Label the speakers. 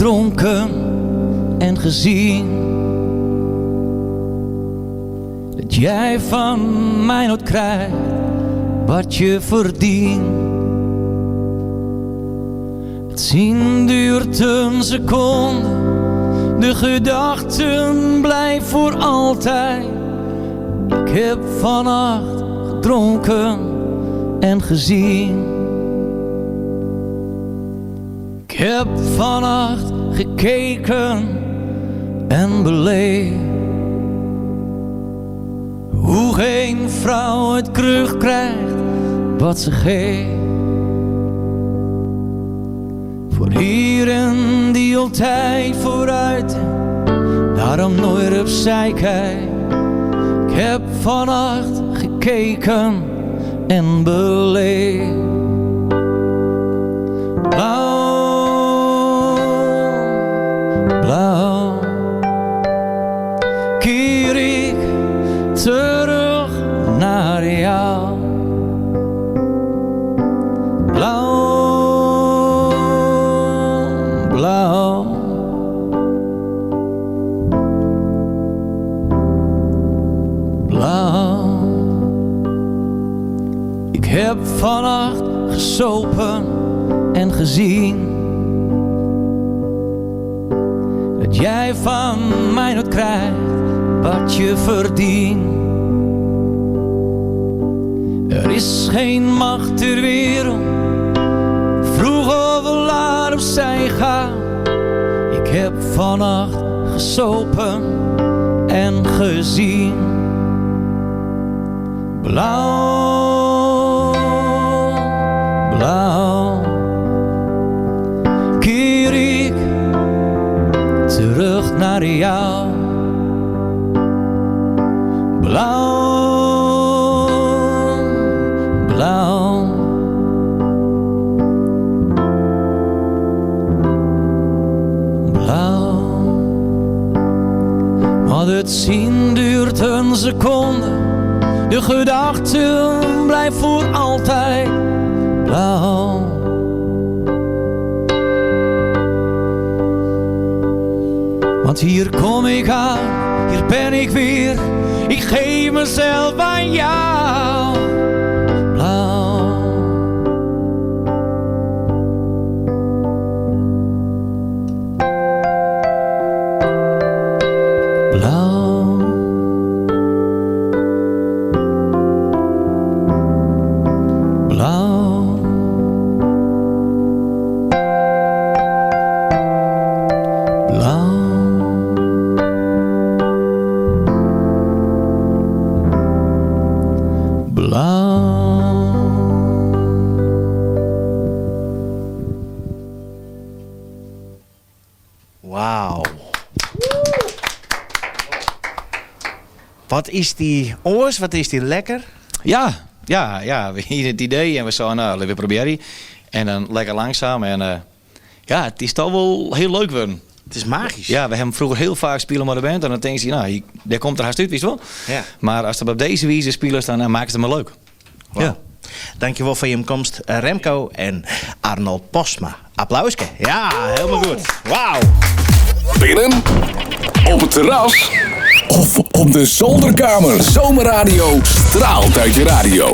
Speaker 1: gedronken en gezien dat jij van mij nooit krijgt wat je verdient. Het zien duurt een seconde, de gedachten blijven voor altijd. Ik heb vannacht gedronken en gezien. Ik heb vannacht gekeken en beleefd hoe geen vrouw het terugkrijgt wat ze geeft. Voor hier en die altijd vooruit, daarom nooit opzij kijkt. Ik heb vannacht gekeken en beleefd. Blauw, blauw, keer ik terug naar jou. Blauw, blauw, blauw. Ik heb vannacht gesopen en gezien dat jij van mij nooit krijgt wat je verdient. Er is geen macht ter wereld, vroeg of laat opzij gaan. Ik heb vannacht gesopen en gezien. Blauw, blauw, keer ik terug naar jou. Blauw, blauw, blauw. Maar het zien duurt een seconde, de gedachte blijft voor altijd blauw. Want hier kom ik aan, hier ben ik weer, ik geef mezelf aan jou. Blauw, blauw, blauw, blauw.
Speaker 2: Wauw. Wat is die oors? Wat is die lekker?
Speaker 1: Ja, we hadden het idee en we zeiden, nou, we proberen. En dan lekker langzaam en ja, het is toch wel heel leuk worden.
Speaker 2: Het is magisch.
Speaker 1: Ja, we hebben vroeger heel vaak spelen met de band en dan denk je, nou, daar komt er haast uit, weet je wel.
Speaker 2: Ja.
Speaker 1: Maar als er op deze wijze spelen, dan maakt het me leuk.
Speaker 2: Wow.
Speaker 1: Ja.
Speaker 2: Dankjewel voor je komst, Remco en Arnold Postma. Applausje. Ja, helemaal goed. Wauw.
Speaker 3: Binnen, op het terras of op de zolderkamer. Zomerradio straalt uit je radio.